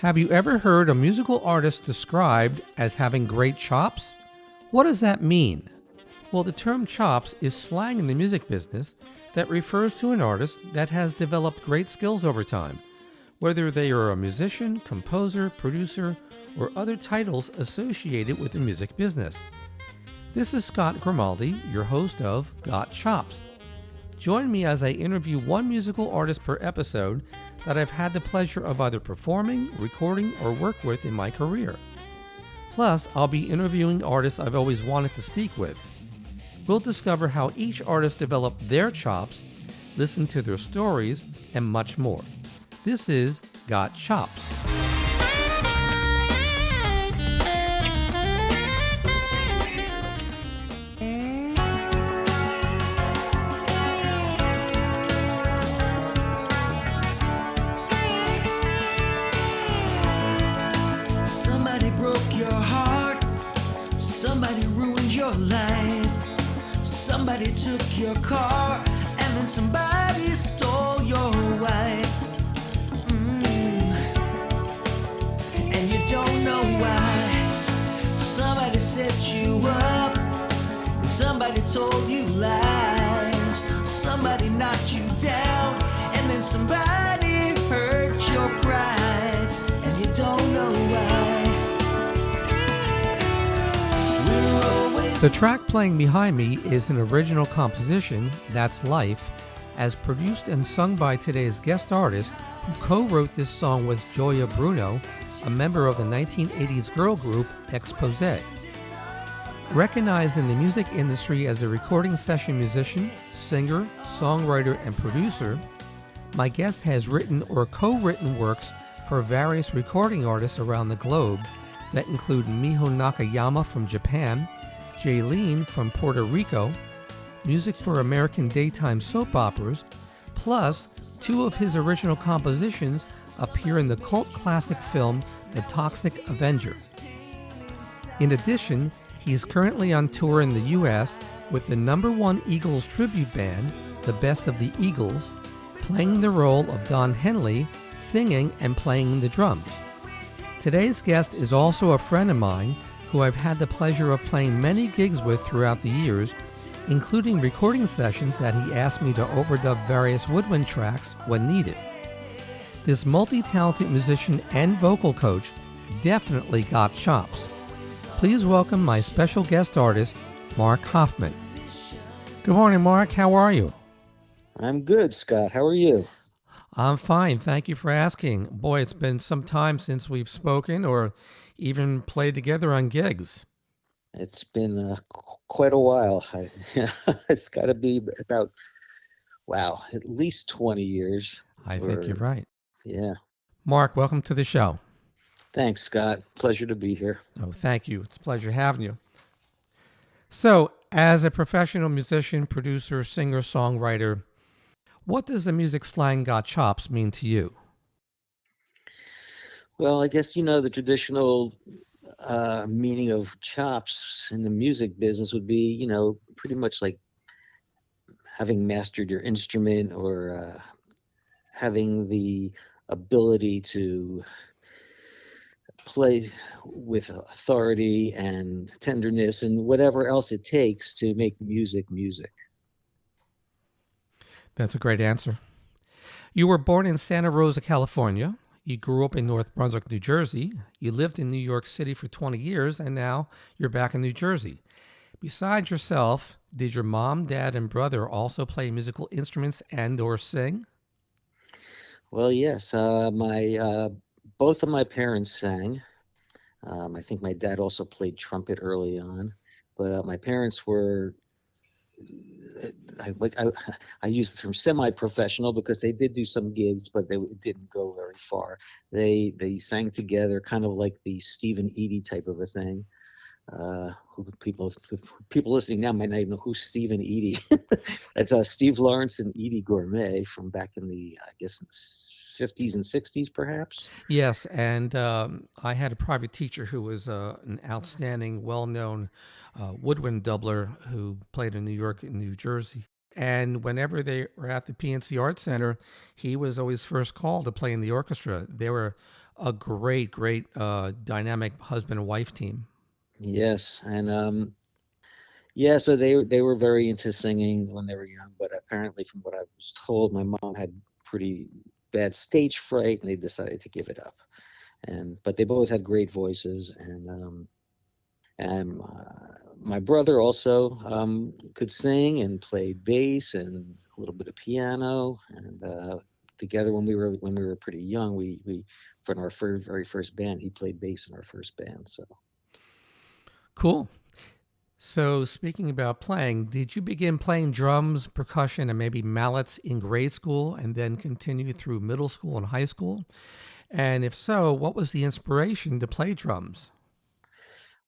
Have you ever heard a musical artist described as having great chops? What does that mean? Well, the term chops is slang in the music business that refers to an artist that has developed great skills over time, whether they are a musician, composer, producer, or other titles associated with the music business. This is Scott Grimaldi, your host of Got Chops. Join me as I interview one musical artist per episode that I've had the pleasure of either performing, recording, or work with in my career. Plus, I'll be interviewing artists I've always wanted to speak with. We'll discover how each artist developed their chops, listen to their stories, and much more. This is Got Chops. Somebody broke your heart. Somebody ruined your life. Somebody took your car, and then somebody stole your wife. And you don't know why. Somebody set you up. Somebody told you lies. Somebody knocked you down, and then somebody hurt your pride. And you don't know why. The track playing behind me is an original composition, That's Life, as produced and sung by today's guest artist who co-wrote this song with Gioia Bruno, a member of the 1980s girl group Exposé. Recognized in the music industry as a recording session musician, singer, songwriter, and producer, my guest has written or co-written works for various recording artists around the globe that include Miho Nakayama from Japan, Jailene from Puerto Rico, music for American daytime soap operas, plus two of his original compositions appear in the cult classic film The Toxic Avenger. In addition, he is currently on tour in the U.S. with the #1 Eagles tribute band, The Best of the Eagles, playing the role of Don Henley, singing and playing the drums. Today's guest is also a friend of mine who I've had the pleasure of playing many gigs with throughout the years, including recording sessions that he asked me to overdub various woodwind tracks when needed. This multi-talented musician and vocal coach definitely got chops. Please welcome my special guest artist, Marc Hoffman. Good morning, Marc. How are you? I'm good, Scott. How are you? I'm fine. Thank you for asking. Boy, it's been some time since we've spoken or even played together on gigs. It's been quite a while. It's got to be about, at least 20 years. I think you're right. Yeah. Marc, welcome to the show. Thanks, Scott. Pleasure to be here. Oh, thank you. It's a pleasure having you. So, as a professional musician, producer, singer, songwriter, what does the music slang "got chops" mean to you? Well, I guess, the traditional meaning of chops in the music business would be, pretty much like having mastered your instrument or having the ability to play with authority and tenderness and whatever else it takes to make music. That's a great answer. You were born in Santa Rosa, California. You grew up in North Brunswick, New Jersey. You lived in New York City for 20 years, and now you're back in New Jersey. Besides yourself, did your mom, dad, and brother also play musical instruments and or sing? Well, yes. Both of my parents sang. I think my dad also played trumpet early on, but my parents were, I use the term semi-professional because they did do some gigs, but they didn't go very far. They sang together, kind of like the Stephen Eady type of a thing. People listening now might not even know who's Stephen Eady. That's Steve Lawrence and Eady Gourmet from back in the, I guess, 50s and 60s, perhaps. Yes, and I had a private teacher who was an outstanding, well-known woodwind doubler who played in New York and New Jersey. And whenever they were at the PNC Arts Center, he was always first called to play in the orchestra. They were a great dynamic husband and wife team. Yes, and yeah, so they were very into singing when they were young, but apparently, from what I was told, my mom had pretty bad stage fright, and they decided to give it up. And but they both had great voices, and my brother also could sing and played bass and a little bit of piano. And together, when we were pretty young, we from our very first band, he played bass in our first band. So Cool. So, speaking about playing, did you begin playing drums, percussion, and maybe mallets in grade school and then continue through middle school and high school? And if so, what was the inspiration to play drums?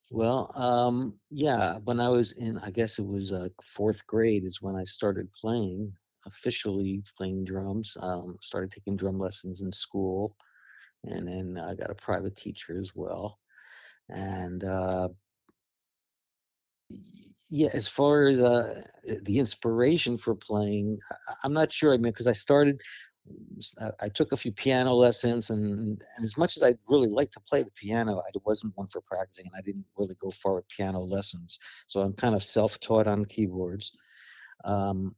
well, yeah, when I was in, I guess it was fourth grade is when I started playing officially playing drums. Started taking drum lessons in school, and then I got a private teacher as well. And yeah, as far as the inspiration for playing, I'm not sure. I mean, because I took a few piano lessons, and as much as I'd really like to play the piano, I wasn't one for practicing, and I didn't really go far with piano lessons. So I'm kind of self-taught on keyboards. Um,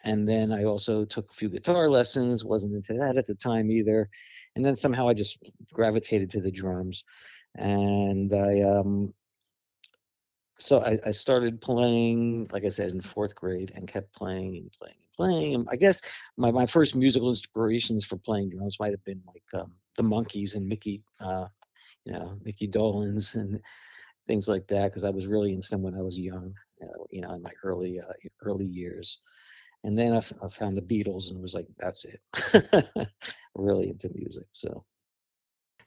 and then I also took a few guitar lessons, wasn't into that at the time either. And then somehow I just gravitated to the drums. And I started playing, like I said, in fourth grade, and kept playing and playing and playing. And I guess my first musical inspirations for playing drums might have been like the Monkees and Mickey Dolenz and things like that, because I was really into them when I was young, in my early years. And then I found the Beatles and was like, that's it. Really into music. So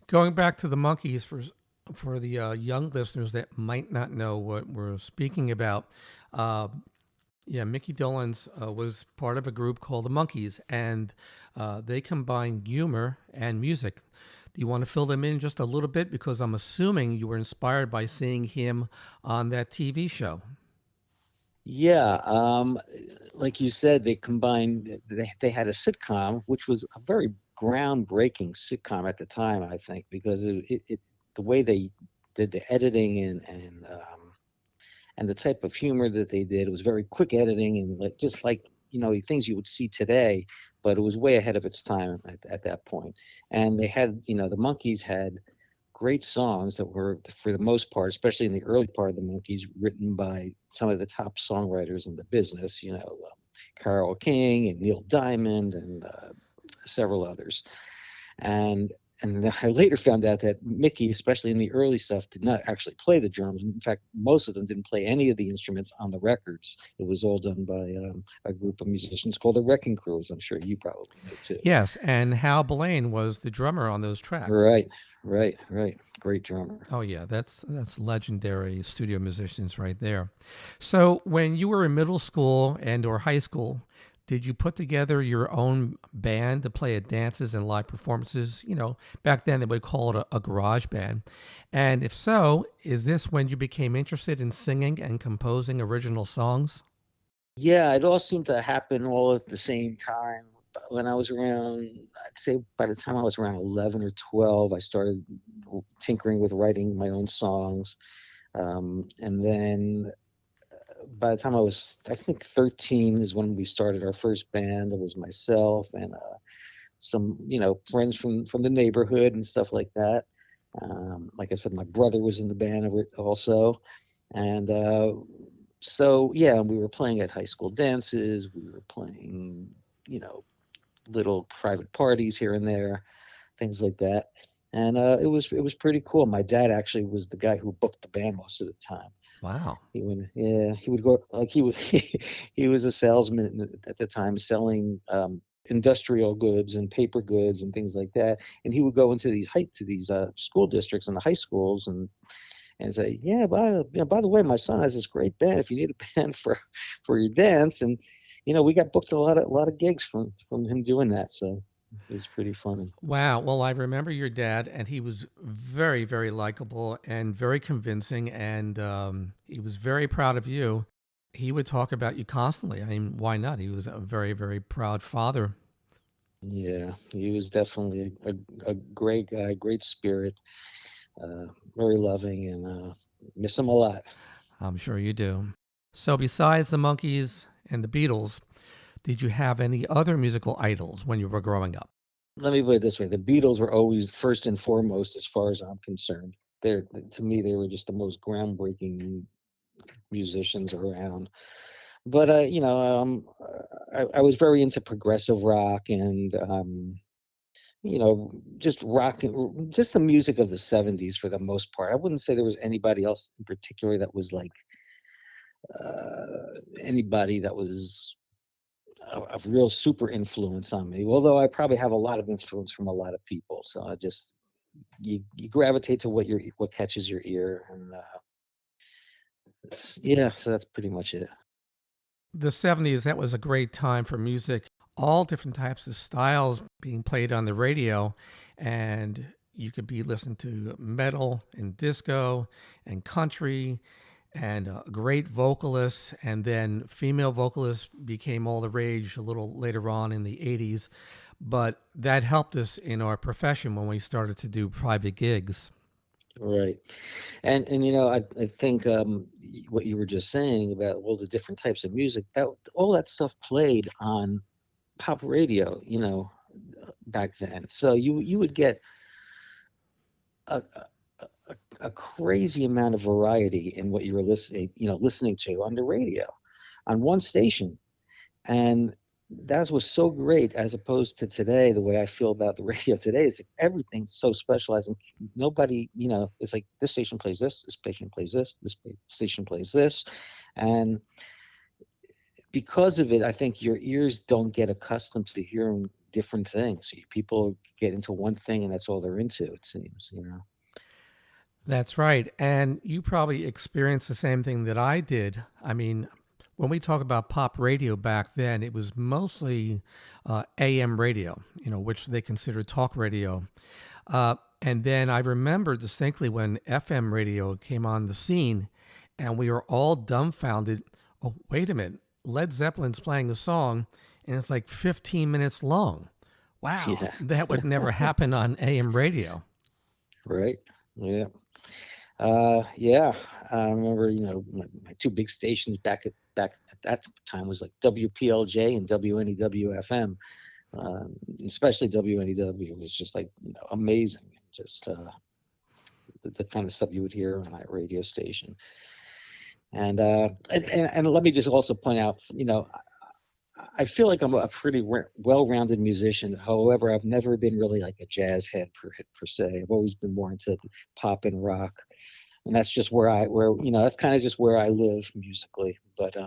Going back to the monkeys for the young listeners that might not know what we're speaking about, uh, yeah, Mickey Dolenz was part of a group called the Monkees, and they combine humor and music. Do you want to fill them in just a little bit? Because I'm assuming you were inspired by seeing him on that TV show. yeah, like you said, they combined. They had a sitcom, which was a very groundbreaking sitcom at the time, I think, because it the way they did the editing and the type of humor that they did, it was very quick editing, and like just like things you would see today, but it was way ahead of its time at that point. And they had, the Monkees had great songs that were, for the most part, especially in the early part of the Monkees, written by some of the top songwriters in the business. Carole King and Neil Diamond and several others. And and I later found out that Mickey, especially in the early stuff, did not actually play the drums. In fact, most of them didn't play any of the instruments on the records. It was all done by a group of musicians called the Wrecking Crew, as I'm sure you probably know too. Yes, and Hal Blaine was the drummer on those tracks. Right, right. Great drummer. Oh yeah, that's legendary studio musicians right there. So when you were in middle school and or high school, did you put together your own band to play at dances and live performances? Back then they would call it a garage band. And if so, is this when you became interested in singing and composing original songs? Yeah, it all seemed to happen all at the same time. When I was around, I'd say by the time I was around 11 or 12, I started tinkering with writing my own songs. And then by the time I think 13 is when we started our first band. It was myself and some, friends from the neighborhood and stuff like that. Like I said, my brother was in the band also. And so, yeah, we were playing at high school dances. We were playing, you know, little private parties here and there, things like that. And it was pretty cool. My dad actually was the guy who booked the band most of the time. Wow. He would go like he was he was a salesman at the time selling industrial goods and paper goods and things like that. And he would go into these school districts and the high schools and say, yeah, by the way, my son has this great band. If you need a band for your dance, and we got booked a lot of gigs from him doing that. So it was pretty funny. Wow. Well, I remember your dad, and he was very, very likable and very convincing, and he was very proud of you. He would talk about you constantly. I mean, why not? He was a very, very proud father. Yeah, he was definitely a great guy, great spirit, uh, very loving, and miss him a lot. I'm sure you do. So, besides the Monkees and the Beatles, did you have any other musical idols when you were growing up? Let me put it this way: the Beatles were always first and foremost, as far as I'm concerned. To me, they were just the most groundbreaking musicians around. But I was very into progressive rock and just rock, just the music of the '70s for the most part. I wouldn't say there was anybody else in particular that was like anybody that was of real super influence on me. Although I probably have a lot of influence from a lot of people, so I just you gravitate to what catches your ear, and yeah, so that's pretty much it. The 70s, that was a great time for music, all different types of styles being played on the radio. And you could be listening to metal and disco and country and great vocalists. And then female vocalists became all the rage a little later on in the 80s. But that helped us in our profession when we started to do private gigs. Right. And I think what you were just saying about all the different types of music, that all that stuff played on pop radio, back then. So you would get a, a crazy amount of variety in what you were listening to on the radio on one station. And that was so great as opposed to today. The way I feel about the radio today is everything's so specialized, and nobody, it's like this station plays this station plays this station plays this. And because of it, I think your ears don't get accustomed to hearing different things. People get into one thing and that's all they're into, it seems. That's right. And you probably experienced the same thing that I did. I mean, when we talk about pop radio back then, it was mostly AM radio, which they considered talk radio. And then I remember distinctly when FM radio came on the scene, and we were all dumbfounded. Oh, wait a minute. Led Zeppelin's playing a song, and it's like 15 minutes long. Wow, Yeah. that would never happen on AM radio. Right. Yeah. Yeah. I remember, my two big stations back at that time was like WPLJ and WNEW-FM. Especially WNEW was just like amazing, just the kind of stuff you would hear on that radio station. And let me just also point out, I feel like I'm a pretty well-rounded musician. However, I've never been really like a jazz head per se. I've always been more into pop and rock, and that's just where that's kind of just where I live musically. But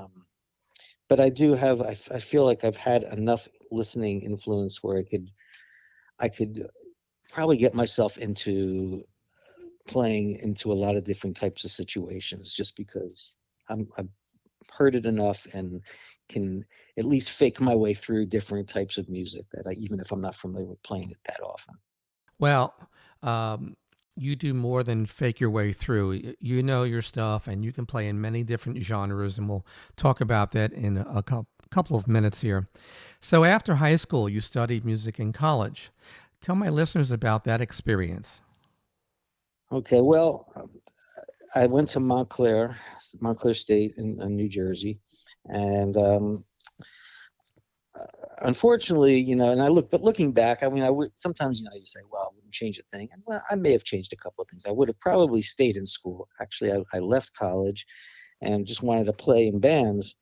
I do have I feel like I've had enough listening influence where I could probably get myself into playing into a lot of different types of situations just because I've heard it enough and can at least fake my way through different types of music that even if I'm not familiar with playing it that often. Well, you do more than fake your way through. You know your stuff, and you can play in many different genres, and we'll talk about that in a couple of minutes here. So, after high school, you studied music in college. Tell my listeners about that experience. Okay, well, I went to Montclair State in New Jersey, and unfortunately, and but looking back, I mean, I would sometimes, you say, well, I wouldn't change a thing. And well, I may have changed a couple of things. I would have probably stayed in school. Actually, I left college and just wanted to play in bands.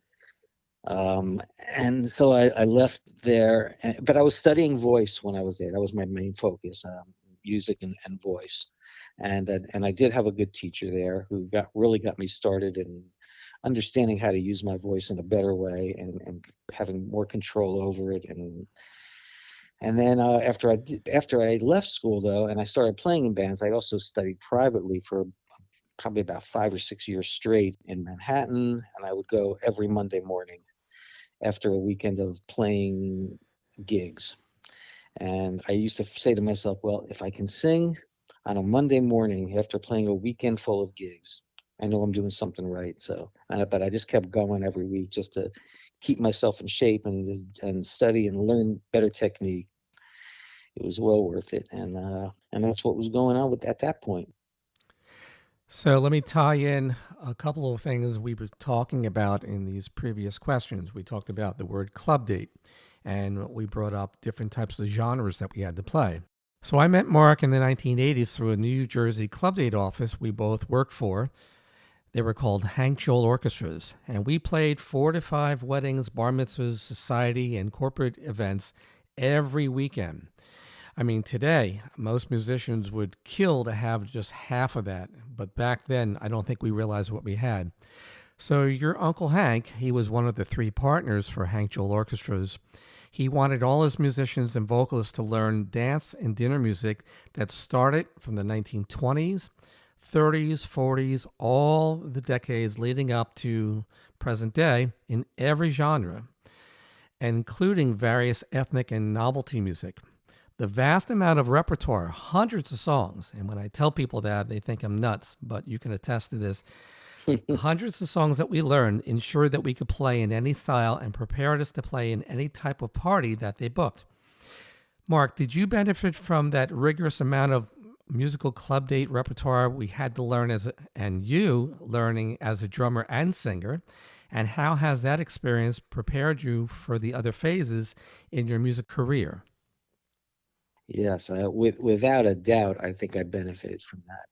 And so I left there, but I was studying voice when I was there. That was my main focus, music and voice. And I did have a good teacher there who really got me started in understanding how to use my voice in a better way and having more control over it. And then after I left school though, and I started playing in bands, I also studied privately for probably about 5 or 6 years straight in Manhattan, and I would go every Monday morning after a weekend of playing gigs. And I used to say to myself, well, if I can sing on a Monday morning after playing a weekend full of gigs, I know I'm doing something right. But I just kept going every week just to keep myself in shape and study and learn better technique. it was well worth it, and that's what was going on with at that point. So let me tie in a couple of things we were talking about in these previous questions. We talked about the word club date, and we brought up different types of genres that we had to play. So I met Marc in the 1980s through a New Jersey club date office we both worked for. They were called Hank Joel Orchestras, and we played 4 to 5 weddings, bar mitzvahs, society, and corporate events every weekend. I mean, today, most musicians would kill to have just half of that, but back then, I don't think we realized what we had. So your Uncle Hank, he was one of the 3 partners for Hank Joel Orchestras. He wanted all his musicians and vocalists to learn dance and dinner music that started from the 1920s, 30s, 40s, all the decades leading up to present day in every genre, including various ethnic and novelty music. The vast amount of repertoire, hundreds of songs, and when I tell people that, they think I'm nuts, but you can attest to this. Hundreds of songs that we learned ensured that we could play in any style and prepared us to play in any type of party that they booked. Marc, did you benefit from that rigorous amount of musical club date repertoire we had to learn and you learning as a drummer and singer? And how has that experience prepared you for the other phases in your music career? Yes, without a doubt, I think I benefited from that.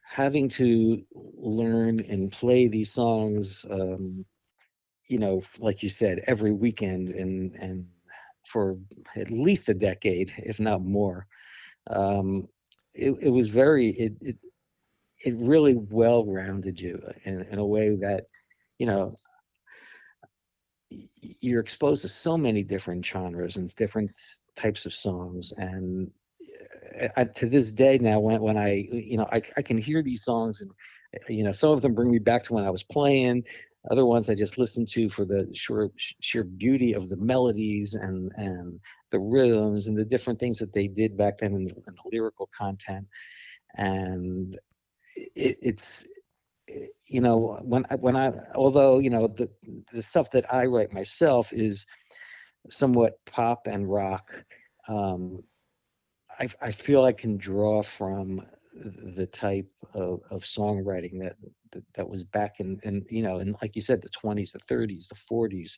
Having to learn and play these songs, like you said, every weekend and for at least a decade, if not more. It was it really well rounded you in a way that, you know, you're exposed to so many different genres and different types of songs. And to this day now, when I can hear these songs, and some of them bring me back to when I was playing. Other ones I just listen to for the sheer beauty of the melodies and the rhythms and the different things that they did back then in the lyrical content. And it's when I although the stuff that I write myself is somewhat pop and rock. I feel I can draw from the type of songwriting that was back in like you said, the 20s, the 30s, the 40s.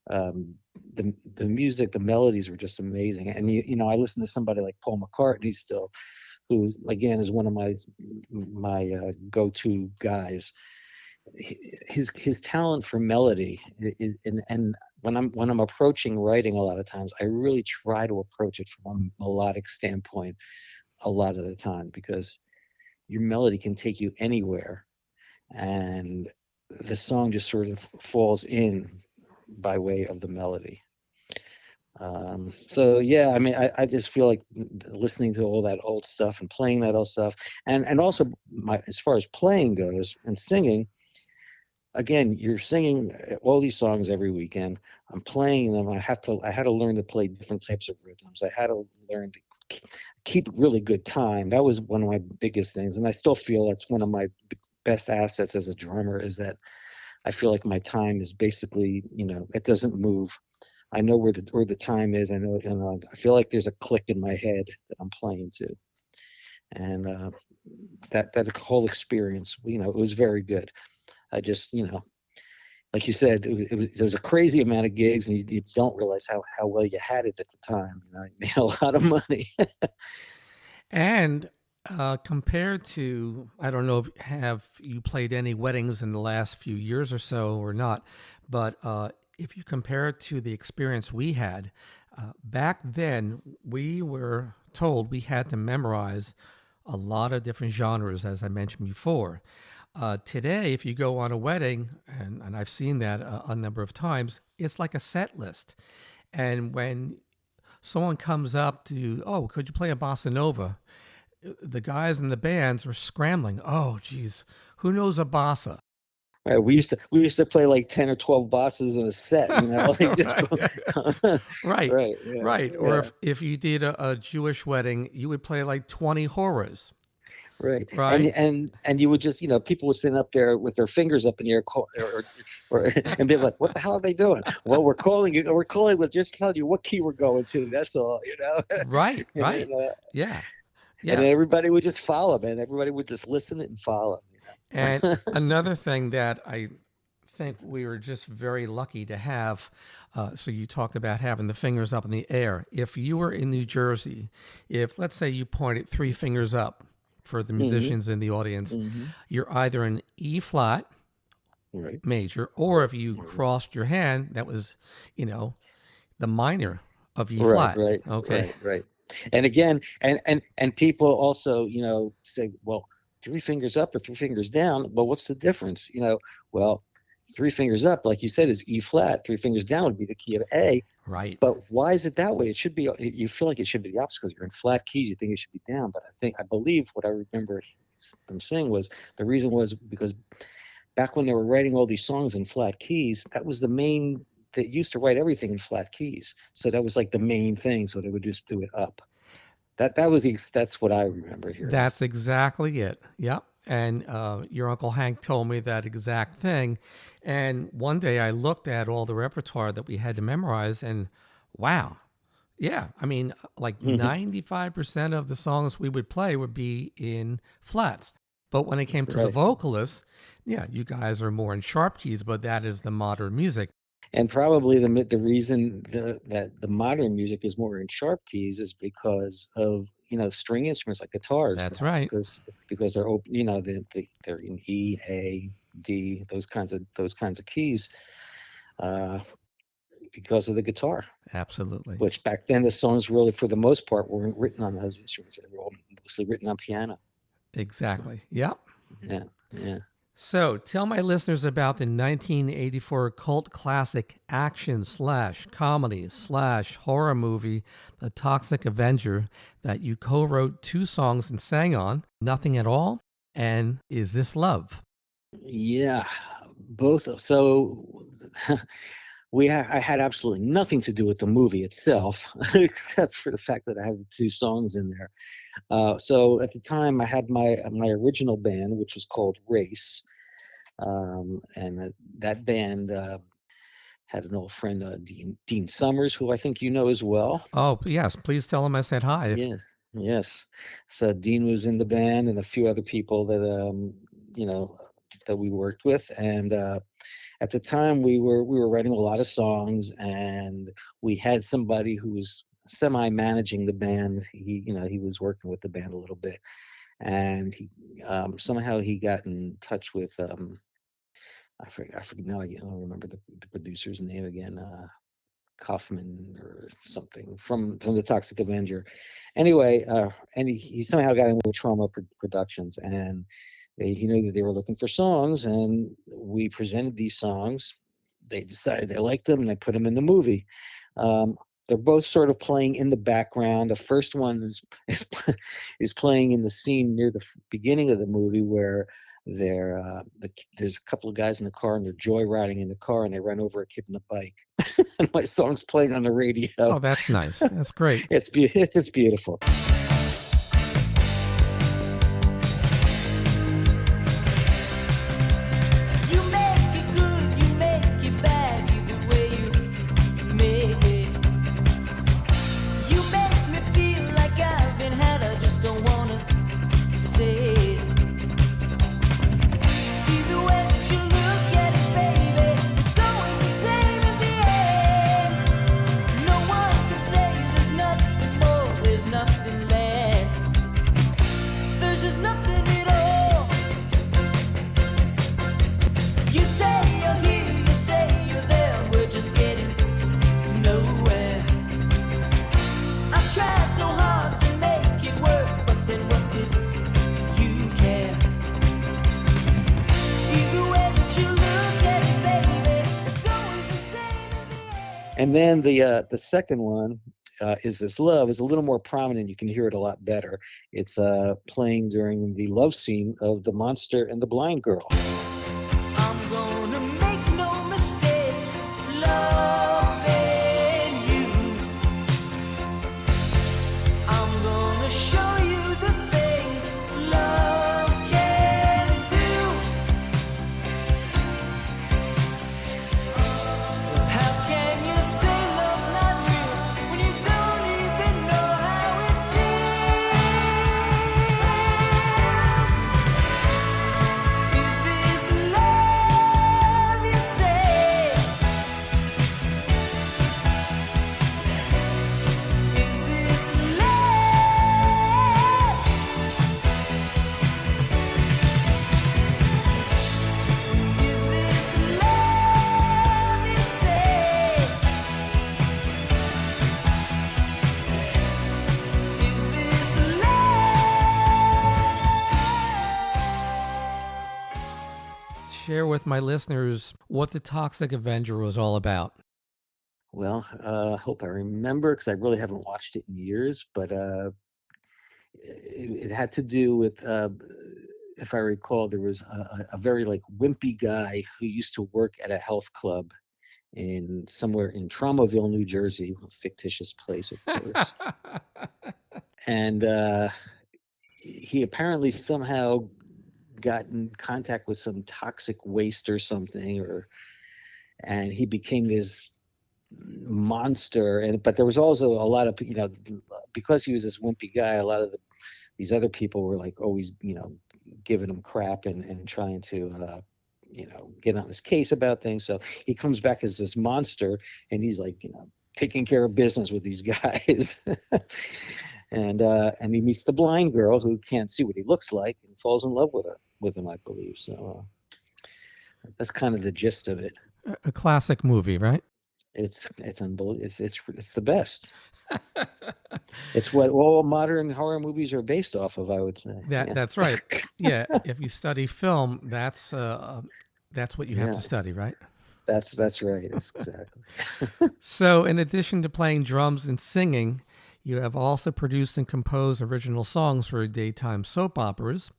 The music, the melodies were just amazing. And I listen to somebody like Paul McCartney still, who again is one of my go-to guys. His talent for melody is, and when I'm approaching writing, a lot of times I really try to approach it from a melodic standpoint a lot of the time, because your melody can take you anywhere and the song just sort of falls in by way of the melody. So yeah, I mean, I just feel like listening to all that old stuff and playing that old stuff, and also as far as playing goes and singing, again, you're singing all these songs every weekend. I'm playing them. I had to learn to play different types of rhythms. I had to learn to keep really good time. That was one of my biggest things, and I still feel that's one of my best assets as a drummer, is that I feel like my time is basically, it doesn't move. I know where the time is. I know, I feel like there's a click in my head that I'm playing to, and that whole experience, it was very good. I just, like you said, there was a crazy amount of gigs, and you don't realize how well you had it at the time. You made a lot of money. And compared to, I don't know if have you played any weddings in the last few years or so or not, but if you compare it to the experience we had, back then we were told we had to memorize a lot of different genres, as I mentioned before. Today, if you go on a wedding, and I've seen that a number of times, it's like a set list. And when someone comes up to, oh, could you play a bossa nova? The guys in the bands are scrambling. Oh, geez, who knows a bossa? Right, we used to play like 10 or 12 bosses in a set, like just right, right, yeah, right. Or yeah. if you did a Jewish wedding, you would play like 20 horrors. Right. Right? And you would just, people would stand up there with their fingers up in the air, or and be like, "What the hell are they doing?" Well, we're calling you. We're calling with just telling you what key we're going to. That's all, Right, and then, right. Yeah, and yeah. then everybody would just follow, man. Everybody would just listen and follow. And another thing that I think we were just very lucky to have. So you talked about having the fingers up in the air. If you were in New Jersey, if let's say you pointed three fingers up for the musicians in the audience, you're either in E flat Right. major, or if you crossed your hand, that was, the minor of E Right. flat. Right. Okay. Right. And again, and people also, say, well, three fingers up or three fingers down. Well, what's the difference? Well, three fingers up, like you said, is E flat. Three fingers down would be the key of A. Right. But why is it that way? It should be, you feel like it should be the opposite because you're in flat keys. You think it should be down. But I believe what I remember them saying was the reason was because back when they were writing all these songs in flat keys, that was the main, they used to write everything in flat keys. So that was like the main thing. So they would just do it up. That's what I remember here. That's exactly it. Yep. And your Uncle Hank told me that exact thing. And one day I looked at all the repertoire that we had to memorize, and wow. Yeah. I mean, like 95% of the songs we would play would be in flats. But when it came to the vocalists, yeah, you guys are more in sharp keys, but that is the modern music. And probably the reason that the modern music is more in sharp keys is because of string instruments like guitars. That's right. Because they're open, they're in E, A, D, those kinds of keys, because of the guitar. Absolutely. Which back then the songs really, for the most part, weren't written on those instruments. They were all mostly written on piano. Exactly. Yep. Yeah. So tell my listeners about the 1984 cult classic action/comedy/horror movie, The Toxic Avenger, that you co-wrote 2 songs and sang on, Nothing at All and Is This Love? Yeah, both. So I had absolutely nothing to do with the movie itself, except for the fact that I have the 2 songs in there. So at the time, I had my original band, which was called Race, and that band had an old friend, Dean Summers, who I think you know as well. Oh, yes. Please tell him I said hi. Yes. So Dean was in the band, and a few other people that that we worked with, and at the time we were writing a lot of songs, and we had somebody who was semi-managing the band. He was working with the band a little bit, and he somehow he got in touch with I forget now. I don't remember the producer's name again. Kaufman or something from the Toxic Avenger. Anyway, and he somehow got in with Trauma Productions, and he knew that they were looking for songs, and we presented these songs. They decided they liked them, and they put them in the movie. They're both sort of playing in the background. The first one is playing in the scene near the beginning of the movie where there's a couple of guys in the car, and they're joyriding in the car, and they run over a kid on a bike. And my song's playing on the radio. Oh, that's nice. That's great. It's just beautiful. And then the second one, Is This Love, is a little more prominent. You can hear it a lot better. It's playing during the love scene of the monster and the blind girl. I'm gonna make no mistake, loving you. I'm gonna show you the things love share with my listeners what the Toxic Avenger was all about? Well, I hope I remember because I really haven't watched it in years, but it had to do with, if I recall, there was a very like wimpy guy who used to work at a health club in somewhere in Tromaville, New Jersey, a fictitious place, of course. And he apparently somehow got in contact with some toxic waste or something, and he became this monster. And but there was also a lot of, because he was this wimpy guy, a lot of these other people were like always, giving him crap and trying to get on his case about things. So he comes back as this monster, and he's like, taking care of business with these guys. And he meets the blind girl who can't see what he looks like and falls in love with him, I believe. So that's kind of the gist of it. A classic movie, right? It's unbelievable. It's the best. It's what all modern horror movies are based off of, I would say. That's right. Yeah, if you study film, that's what you have to study, right? That's right. That's exactly. So, in addition to playing drums and singing, you have also produced and composed original songs for daytime soap operas.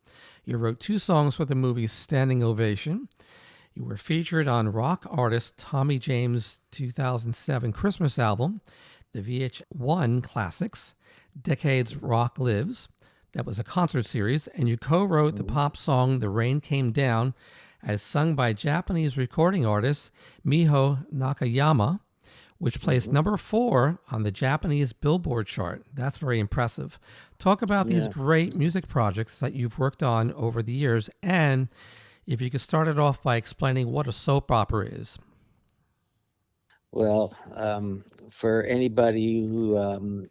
You wrote 2 songs for the movie Standing Ovation. You were featured on rock artist Tommy James' 2007 Christmas album, the VH1 Classics, Decades Rock Lives. That was a concert series, and you co-wrote the pop song The Rain Came Down as sung by Japanese recording artist Miho Nakayama, which placed number 4 on the Japanese Billboard chart. That's very impressive. Talk about these great music projects that you've worked on over the years, and if you could start it off by explaining what a soap opera is. Well, for anybody who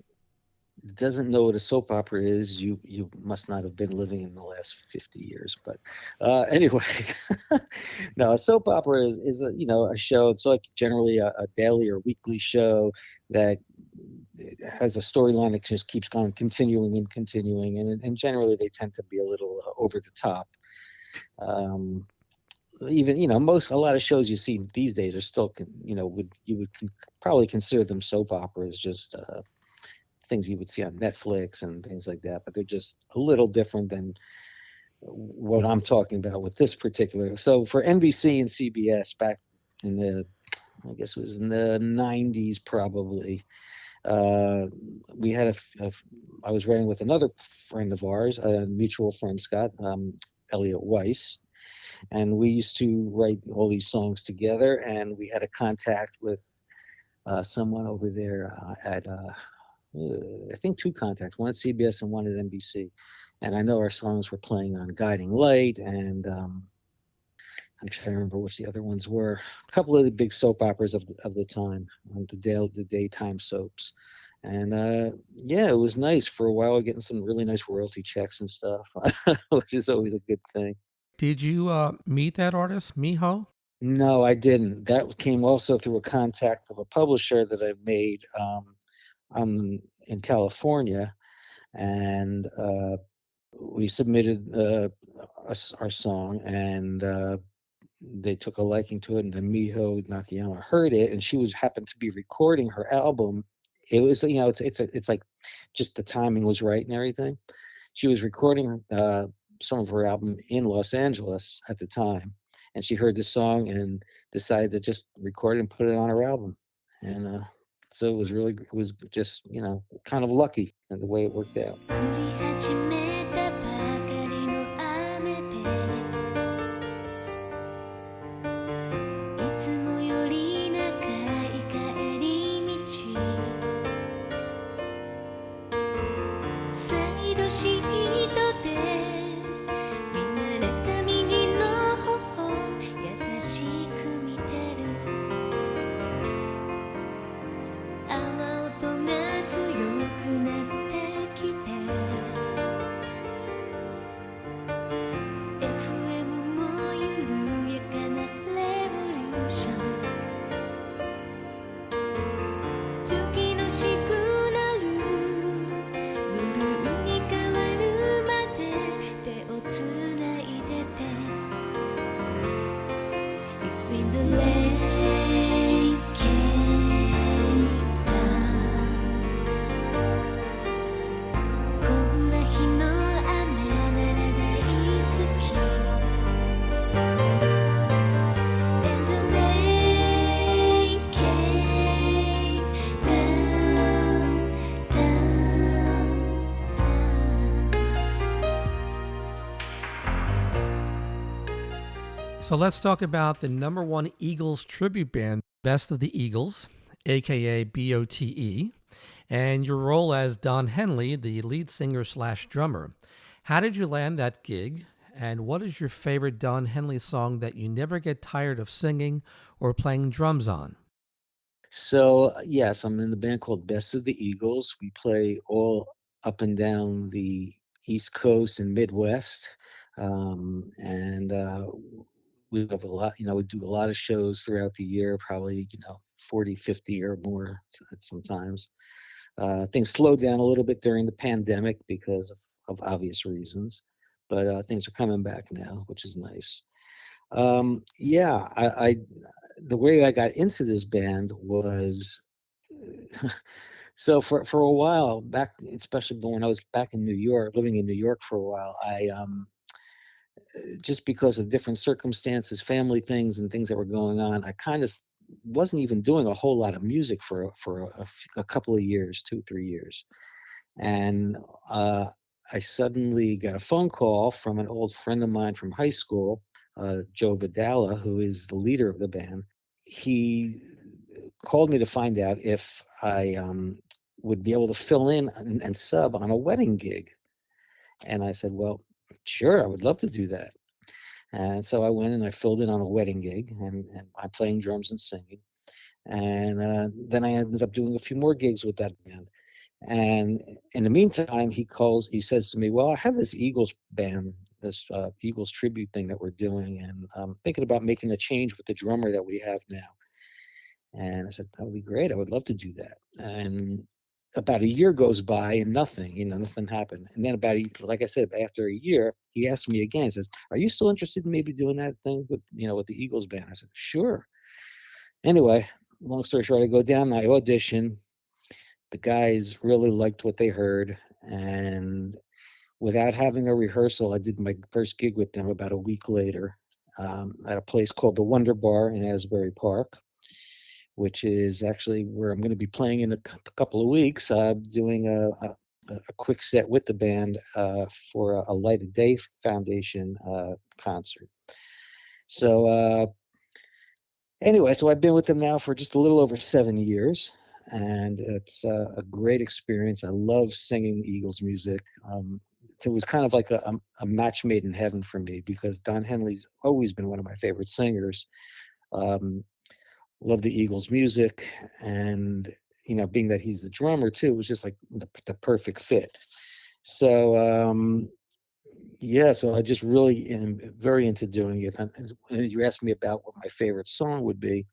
doesn't know what a soap opera is, you must not have been living in the last 50 years. But anyway, no, a soap opera is a show. It's like generally a daily or weekly show that has a storyline that just keeps going, continuing, and generally they tend to be a little over the top. Even a lot of shows you see these days are still would probably consider them soap operas, just things you would see on Netflix and things like that, but they're just a little different than what I'm talking about with this particular. So for NBC and CBS back in I guess it was in the 90s probably, we had I was writing with another friend of ours, a mutual friend, Scott, Elliot Weiss, and we used to write all these songs together, and we had a contact with someone over there at I think 2 contacts, one at CBS and one at NBC. And I know our songs were playing on Guiding Light, and I'm trying to remember which the other ones were. A couple of the big soap operas of the time, the daytime soaps. And it was nice for a while, getting some really nice royalty checks and stuff, which is always a good thing. Did you meet that artist, Miho? No, I didn't. That came also through a contact of a publisher that I made in California, and we submitted our song, and they took a liking to it, and then Miho Nakayama heard it, and she happened to be recording her album. It was, it's like just the timing was right and everything. She was recording some of her album in Los Angeles at the time, and she heard the song and decided to just record it and put it on her album. And so it was just, kind of lucky in the way it worked out. So let's talk about the number one Eagles tribute band, Best of the Eagles, aka BOTE, and your role as Don Henley, the lead singer slash drummer. How did you land that gig? And what is your favorite Don Henley song that you never get tired of singing or playing drums on? So, yes, I'm in the band called Best of the Eagles. We play all up and down the East Coast and Midwest. And we have a lot, we do a lot of shows throughout the year, probably, 40, 50 or more sometimes. Things slowed down a little bit during the pandemic because of obvious reasons, but things are coming back now, which is nice. Yeah, the way I got into this band was so for a while back, especially when I was back in New York, living in New York for a while, I just because of different circumstances, family things, and things that were going on, I kind of wasn't even doing a whole lot of music for a couple of years, 2 3 years, and I suddenly got a phone call from an old friend of mine from high school, Joe Vidala, who is the leader of the band. He called me to find out if I would be able to fill in and sub on a wedding gig. And I said, well, sure, I would love to do that. And so I went and I filled in on a wedding gig, and I'm playing drums and singing. And then I ended up doing a few more gigs with that band. And in the meantime, he says to me, well, I have this Eagles band, this Eagles tribute thing that we're doing, and I'm thinking about making a change with the drummer that we have now. And I said, that would be great. I would love to do that. And about a year goes by and nothing happened. And then like I said, after a year, he asked me again, he says, are you still interested in maybe doing that thing with the Eagles band? I said, sure. Anyway, long story short, I go down, I audition. The guys really liked what they heard. And without having a rehearsal, I did my first gig with them about a week later, at a place called the Wonder Bar in Asbury Park, which is actually where I'm going to be playing in a couple of weeks, doing a quick set with the band for a Light of Day Foundation concert. So anyway, so I've been with them now for just a little over 7 years, and it's a great experience. I love singing Eagles music. It was kind of like a match made in heaven for me because Don Henley's always been one of my favorite singers. Love the Eagles music, and being that he's the drummer too, it was just like the perfect fit. So yeah, so I just really am very into doing it. And you asked me about what my favorite song would be.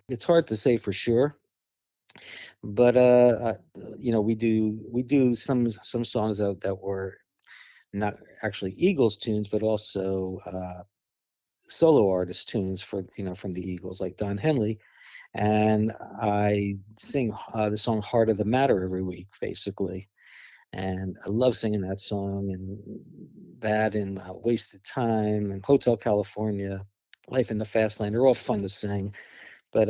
It's hard to say for sure, but we do some songs that were not actually Eagles tunes, but also solo artist tunes from the Eagles, like Don Henley. And I sing the song "Heart of the Matter" every week, basically. And I love singing that song, and "Wasted Time" and "Hotel California," "Life in the Fast Lane." They're all fun to sing, but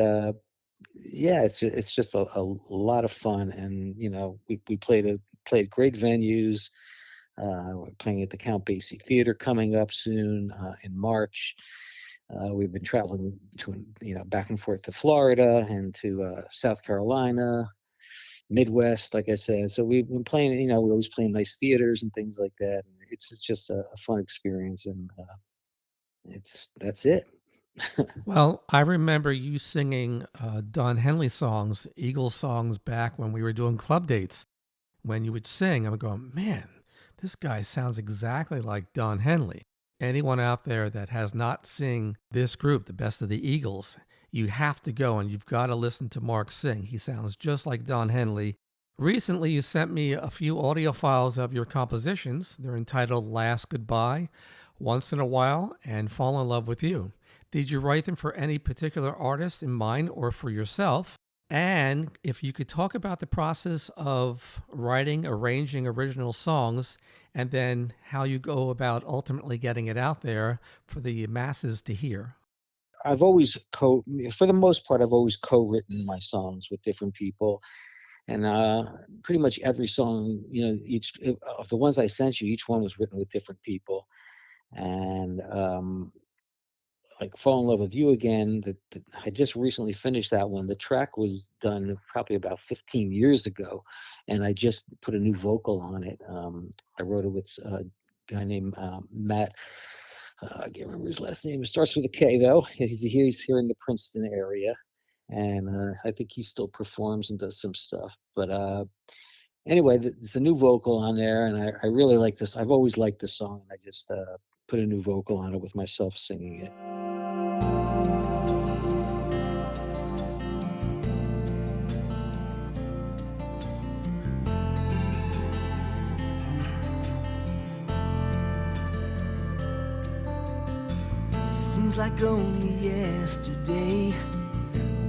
yeah, it's just a lot of fun. And we played great venues. We're playing at the Count Basie Theater coming up soon in March. We've been traveling back and forth to Florida and to South Carolina, Midwest, like I said. So we've been playing, we always play in nice theaters and things like that. And it's just a fun experience, and that's it. Well, I remember you singing Don Henley songs, Eagles songs, back when we were doing club dates. When you would sing, I'm going, man, this guy sounds exactly like Don Henley. Anyone out there that has not seen this group, the Best of the Eagles, you have to go and you've got to listen to Marc sing. He sounds just like Don Henley. Recently, you sent me a few audio files of your compositions. They're entitled Last Goodbye, Once in a While, and Fall in Love with You. Did you write them for any particular artist in mind or for yourself? And if you could talk about the process of writing, arranging original songs, and then how you go about ultimately getting it out there for the masses to hear. I've always for the most part, I've always co-written my songs with different people, and pretty much every song, each of the ones I sent you, each one was written with different people, and like Fall in Love with You Again, that I just recently finished that one. The track was done probably about 15 years ago, and I just put a new vocal on it. I wrote it with a guy named Matt. I can't remember his last name. It starts with a K though. He's here in the Princeton area, and I think he still performs and does some stuff. But anyway, there's a new vocal on there, and I really like this. I've always liked this song, and I just put a new vocal on it with myself singing it. Seems like only yesterday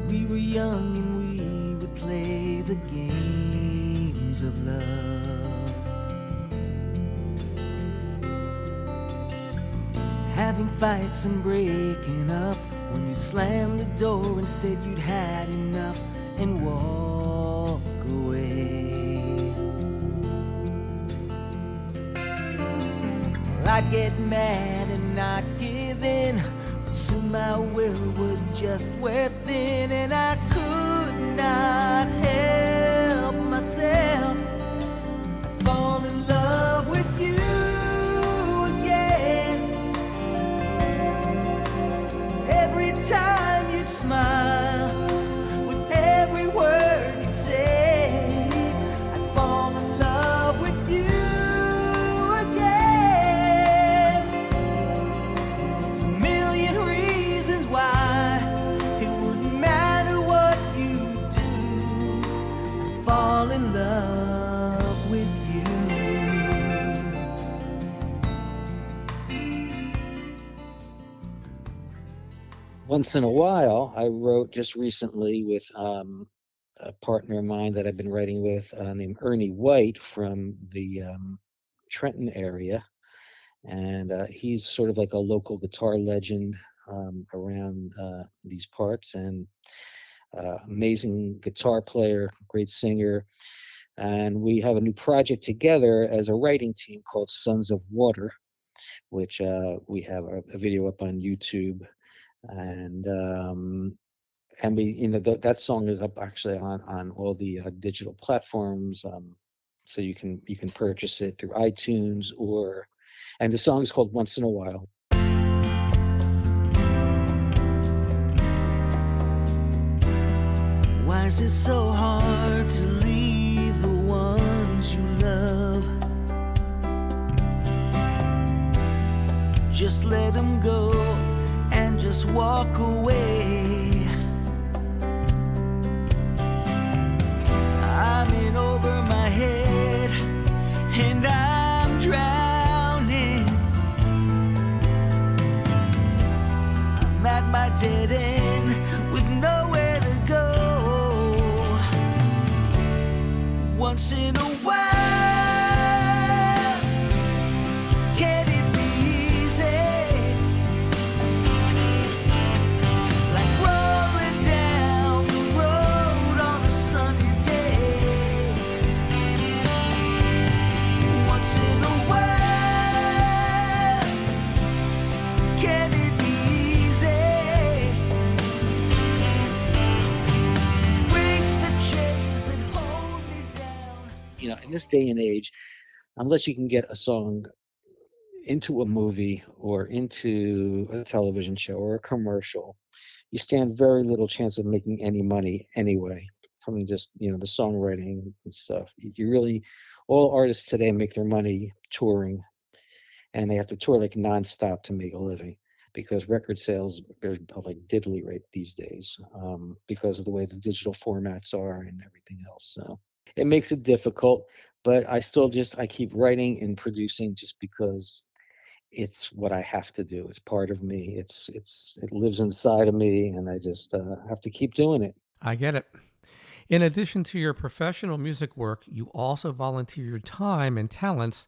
we were young and we would play the games of love, having fights and breaking up when you'd slam the door and said you'd had enough and walk away. Well, I'd get mad and not give in, but soon my will would just wear thin, and I could not help myself. I'd fall in love with you again. Every time you'd smile, with every word you'd say, I'd fall in love with you again. There's a million reasons why it wouldn't matter what you do, I'd fall in love with you. Once in a While, I wrote just recently with a partner of mine that I've been writing with named Ernie White from the Trenton area. And he's sort of like a local guitar legend around these parts, and amazing guitar player, great singer. And we have a new project together as a writing team called Sons of Water, which we have a video up on YouTube. And we, that song is up actually on all the digital platforms, so you can purchase it through iTunes, and the song is called Once in a While. Why is it so hard to leave the ones you love? Just let them go and just walk away. I'm in over my head and I'm drowning. I'm at my dead end with nowhere to go. Once in a while, can it be easy? Like rolling down the road on a sunny day. Once in a while, can it be easy? Break the chains that hold me down. In this day and age, unless you can get a song into a movie or into a television show or a commercial, you stand very little chance of making any money anyway from just the songwriting and stuff. You really, all artists today make their money touring, and they have to tour like nonstop to make a living, because record sales are like diddly right these days, because of the way the digital formats are and everything else. So it makes it difficult, but I keep writing and producing just because it's what I have to do. It's part of me. It lives inside of me, and I just have to keep doing it. I get it. In addition to your professional music work, you also volunteer your time and talents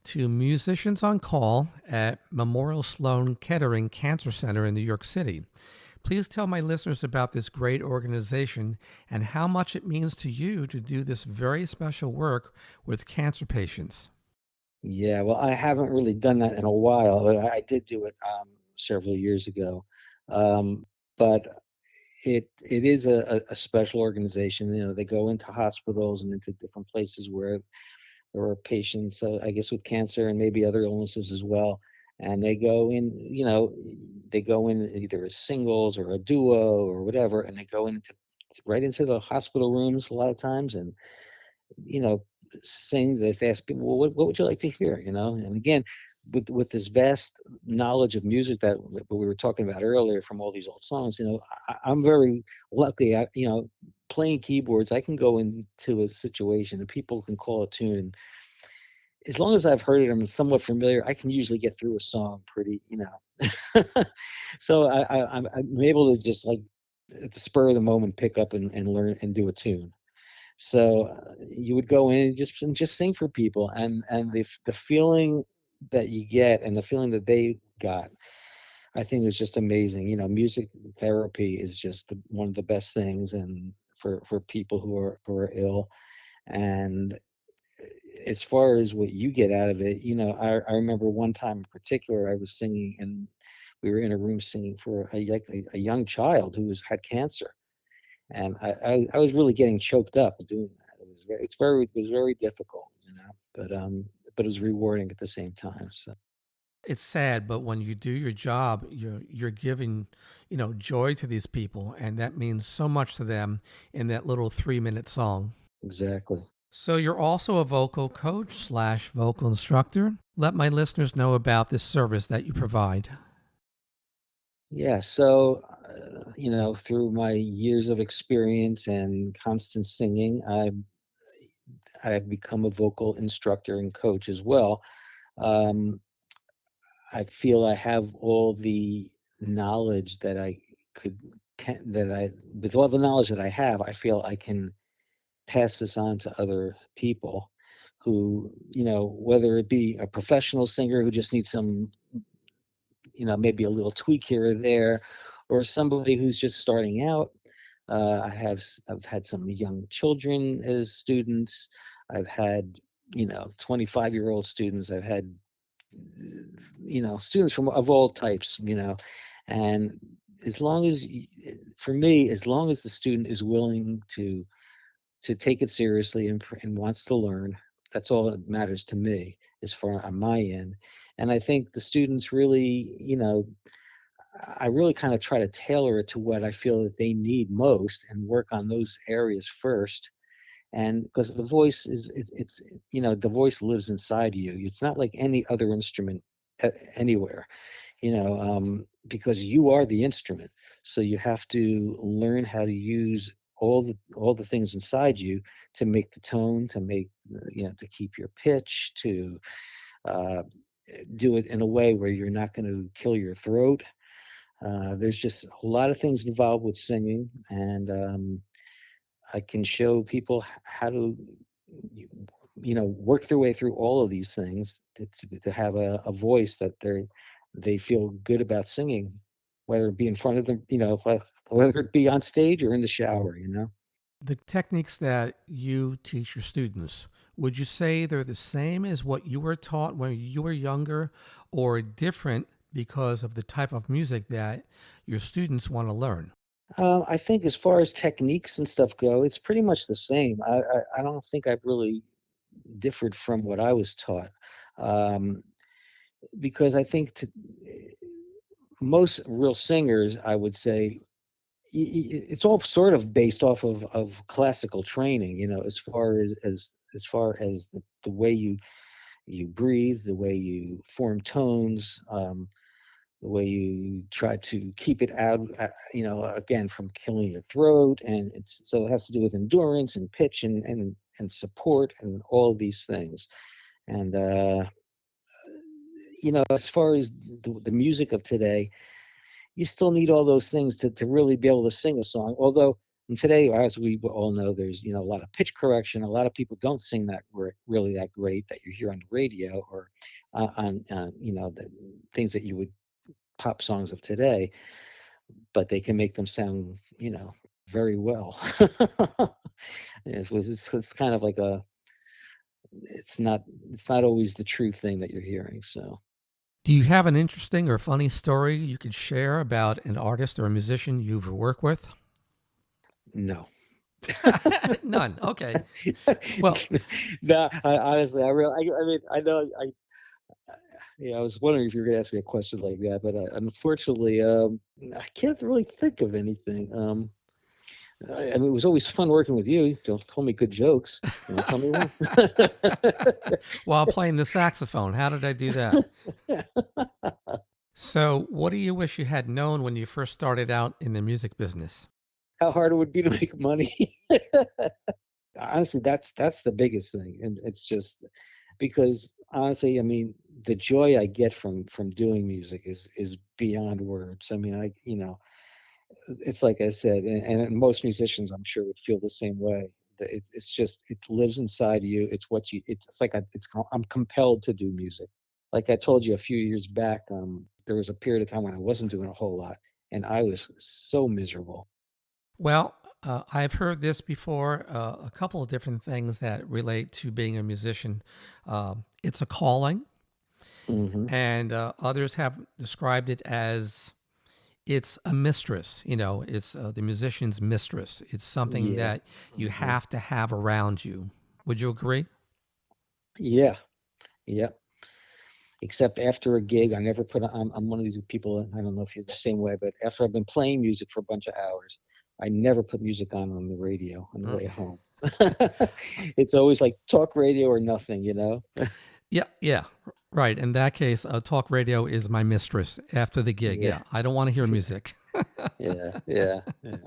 to Musicians on Call at Memorial Sloan Kettering Cancer Center in New York City. Please tell my listeners about this great organization and how much it means to you to do this very special work with cancer patients. Yeah, well, I haven't really done that in a while, but I did do it several years ago. But it is a special organization. You know, they go into hospitals and into different places where there are patients, I guess, with cancer and maybe other illnesses as well. And they go in, they go in either as singles or a duo or whatever, and they go into right into the hospital rooms a lot of times, and you know, sing. They ask people, well, what would you like to hear? You know, and again, with this vast knowledge of music that we were talking about earlier from all these old songs, I'm very lucky. Playing keyboards, I can go into a situation and people can call a tune. As long as I've heard it, I'm somewhat familiar. I can usually get through a song pretty. So I'm able to just like at the spur of the moment pick up and learn and do a tune. So you would go in and just sing for people, and the feeling that you get and the feeling that they got, I think is just amazing. You know, music therapy is just one of the best things, and for people who are ill. And as far as what you get out of it, I remember one time in particular, I was singing, and we were in a room singing for a young child who had cancer, and I was really getting choked up doing that. It was very difficult, but it was rewarding at the same time. So It's sad, but when you do your job, you're giving, joy to these people, and that means so much to them in that little 3-minute song. exactly. So you're also a vocal coach slash vocal instructor. Let my listeners know about this service that you provide. Yeah. So through my years of experience and constant singing, I've become a vocal instructor and coach as well. Um, I feel I have all the knowledge that I could that I with all the knowledge that I have, I feel I can pass this on to other people who, whether it be a professional singer who just needs some, maybe a little tweak here or there, or somebody who's just starting out. I've had some young children as students. I've had 25-year-old students. I've had students from of all types. And as long as for me, as long as the student is willing to take it seriously and wants to learn, that's all that matters to me as far on my end. And I think the students really, I really kind of try to tailor it to what I feel that they need most and work on those areas first. And because the voice the voice lives inside you. It's not like any other instrument anywhere, because you are the instrument. So you have to learn how to use all the things inside you to make the tone, to make to keep your pitch, to uh, do it in a way where you're not going to kill your throat. There's just a lot of things involved with singing, and I can show people how to, work their way through all of these things to have a voice that they feel good about singing, whether it be in front of them, whether it be on stage or in the shower. The techniques that you teach your students, would you say they're the same as what you were taught when you were younger, or different because of the type of music that your students want to learn? I think as far as techniques and stuff go, it's pretty much the same. I don't think I've really differed from what I was taught, um, because I think most real singers, I would say, it's all sort of based off of classical training. As far as the way you breathe, the way you form tones. The way you try to keep it out, again, from killing your throat. And so it has to do with endurance and pitch and support and all of these things. And, as far as the music of today, you still need all those things to really be able to sing a song. Although and today, as we all know, there's, a lot of pitch correction. A lot of people don't sing that really that great that you hear on the radio or on, the things that you would pop songs of today, but they can make them sound, very well. It's kind of like it's not always the true thing that you're hearing. So Do you have an interesting or funny story you could share about an artist or a musician you've worked with? No. None. Okay. Well, No, honestly, I mean, I know, I was wondering if you were going to ask me a question like that, but unfortunately, I can't really think of anything. I mean, it was always fun working with you. You told me good jokes. You want to tell me one? while playing the saxophone, how did I do that? So, what do you wish you had known when you first started out in the music business? How hard it would be to make money. Honestly, that's the biggest thing, and it's just because honestly, I mean, the joy I get from doing music is beyond words. I mean, it's like I said, and most musicians, I'm sure, would feel the same way. It's just it lives inside you. It's what you. It's like I'm compelled to do music. Like I told you a few years back, there was a period of time when I wasn't doing a whole lot, and I was so miserable. Well, I've heard this before, a couple of different things that relate to being a musician. It's a calling, Hmm. and others have described it as it's a mistress. It's the musician's mistress. It's something Yeah. that you Hmm. have to have around you. Would you agree? Yeah. Yeah. Except after a gig, I never put I'm one of these people, I don't know if you're the same way, but after I've been playing music for a bunch of hours, I never put music on the radio on the way Mm. home. It's always like talk radio or nothing, you know? Yeah, yeah, right. In that case, talk radio is my mistress after the gig. Yeah. Yeah, I don't want to hear music. Yeah. Yeah. Yeah.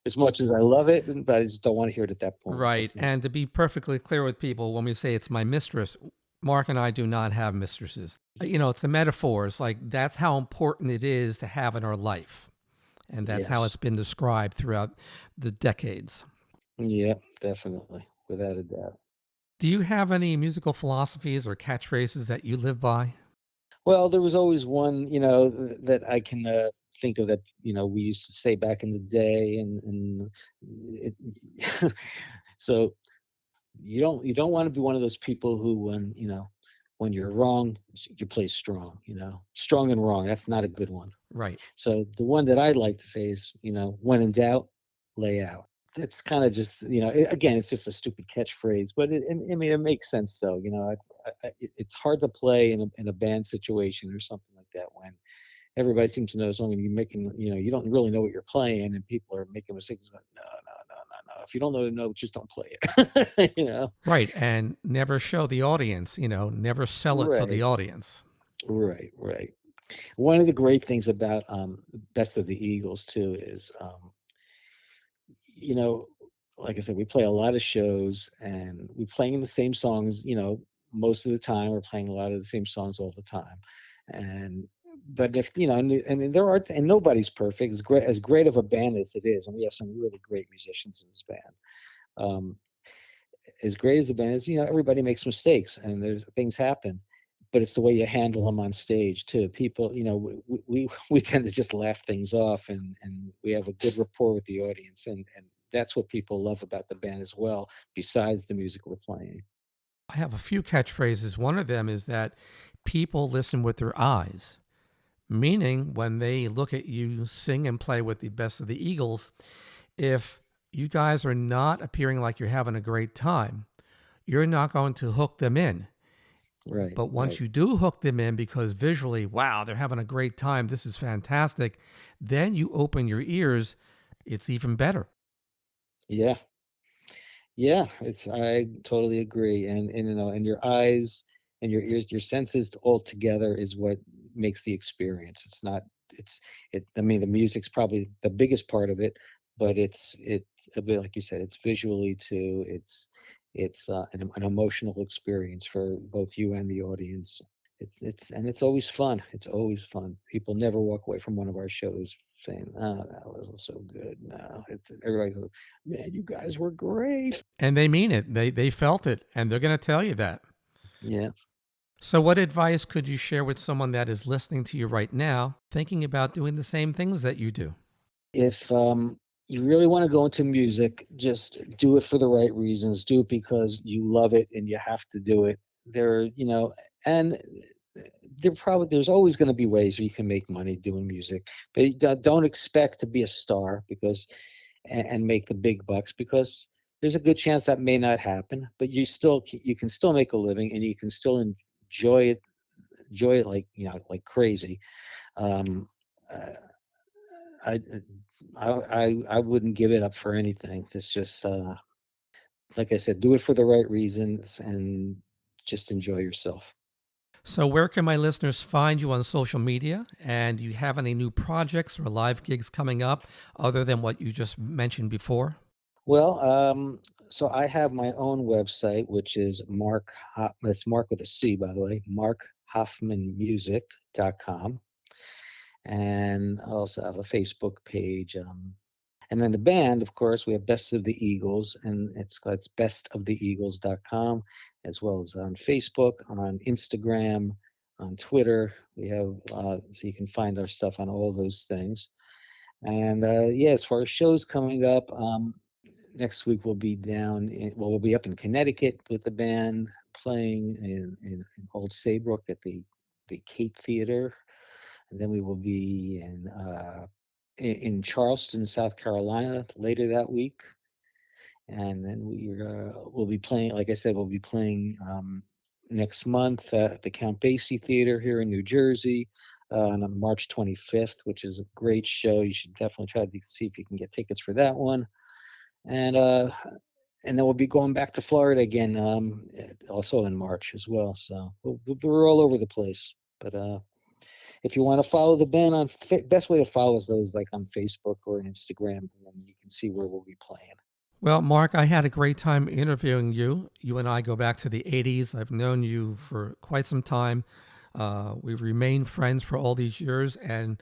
As much as I love it, but I just don't want to hear it at that point. Right. That's not. And to be perfectly clear with people, when we say it's my mistress, Mark and I do not have mistresses. It's a metaphor. It's like that's how important it is to have in our life. And that's how Yes. it's been described throughout the decades. Yeah, definitely. Without a doubt. Do you have any musical philosophies or catchphrases that you live by? Well, there was always one, that I can think of that, we used to say back in the day, and it, so you don't want to be one of those people who, when you're wrong, you play strong. Strong and wrong. That's not a good one. Right. So the one that I'd like to say is, when in doubt, lay out. That's kind of just, again, it's just a stupid catchphrase, but I mean, it makes sense though. It's hard to play in a band situation or something like that when everybody seems to know as long as you're making, you don't really know what you're playing and people are making mistakes. Like, no, no, no, no, no. If you don't know the note, just don't play it. Right. And never show the audience, never sell it to the Right, audience. right, right. One of the great things about Best of the Eagles too is, you know, like I said, we play a lot of shows and we playing the same songs, most of the time. We're playing a lot of the same songs all the time. And but if and there are, and nobody's perfect. As great of a band as it is, and we have some really great musicians in this band. Um, as great as the band is, everybody makes mistakes and there's things happen, but it's the way you handle them on stage too. People, we tend to just laugh things off, and we have a good rapport with the audience, and that's what people love about the band as well, besides the music we're playing. I have a few catchphrases. One of them is that people listen with their eyes, meaning when they look at you sing and play with the best of the Eagles, if you guys are not appearing like you're having a great time, you're not going to hook them in. Right, But once right. you do hook them in because visually, wow, they're having a great time, this is fantastic, then you open your ears, it's even better. Yeah. Yeah, I totally agree. And and your eyes and your ears, your senses all together is what makes the experience. It's not it's it I mean, the music's probably the biggest part of it, but it's a bit like you said, it's visually too. It's an emotional experience for both you and the audience. It's always fun. It's always fun. People never walk away from one of our shows saying, "Oh, that wasn't so good." No, it's everybody goes, "Man, you guys were great." And they mean it. They felt it, and they're going to tell you that. Yeah. So, what advice could you share with someone that is listening to you right now, thinking about doing the same things that you do? If you really want to go into music, just do it for the right reasons. Do it because you love it and you have to do it. And there's always going to be ways where you can make money doing music, but don't expect to be a star and make the big bucks, because there's a good chance that may not happen. But you can still make a living, and you can still enjoy it like, like crazy. Um, uh, I, I wouldn't give it up for anything. It's just like I said, do it for the right reasons and just enjoy yourself. So, where can my listeners find you on social media? And do you have any new projects or live gigs coming up other than what you just mentioned before? Well, so I have my own website, which is that's Mark with a C, by the way, marchoffmanmusic.com. And I also have a Facebook page. And then the band, of course, we have Best of the Eagles, and it's bestoftheeagles.com, as well as on Facebook, on Instagram, on Twitter. We have, so you can find our stuff on all those things. And yeah, as far as shows coming up, next week we'll be we'll be up in Connecticut with the band, playing in Old Saybrook at the Cape Theater. And then we will be in Charleston, South Carolina later that week. And then we'll be playing, like I said, we'll be playing next month at the Count Basie Theater here in New Jersey on March 25th, which is a great show. You should definitely try to see if you can get tickets for that one. And then we'll be going back to Florida again, also in March as well. So we're all over the place. But if you want to follow the band best way to follow us those like on Facebook or Instagram, and you can see where we'll be playing. Well, Marc, I had a great time interviewing you. You and I go back to the 80s. I've known you for quite some time. We've remained friends for all these years, and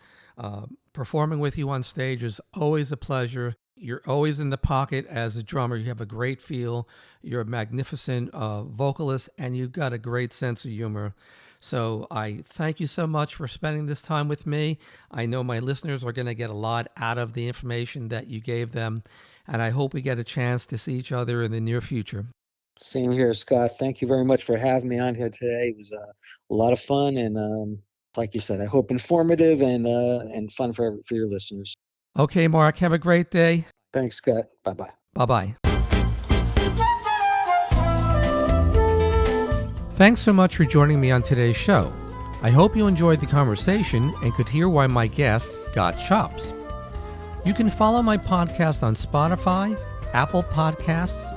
performing with you on stage is always a pleasure. You're always in the pocket as a drummer. You have a great feel. You're a magnificent vocalist, and you've got a great sense of humor. So I thank you so much for spending this time with me. I know my listeners are going to get a lot out of the information that you gave them, and I hope we get a chance to see each other in the near future. Same here, Scott. Thank you very much for having me on here today. It was a lot of fun, and like you said, I hope informative and fun for your listeners. Okay, Marc, have a great day. Thanks, Scott. Bye-bye. Bye-bye. Thanks so much for joining me on today's show. I hope you enjoyed the conversation and could hear why my guest got chops. You can follow my podcast on Spotify, Apple Podcasts,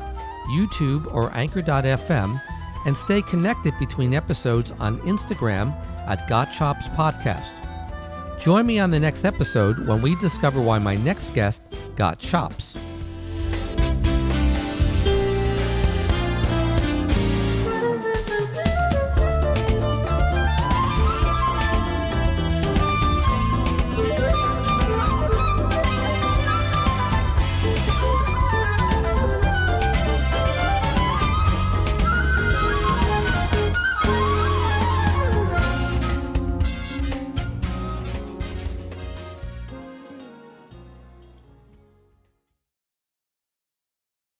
YouTube, or Anchor.fm, and stay connected between episodes on Instagram at Got Chops Podcast. Join me on the next episode when we discover why my next guest got chops.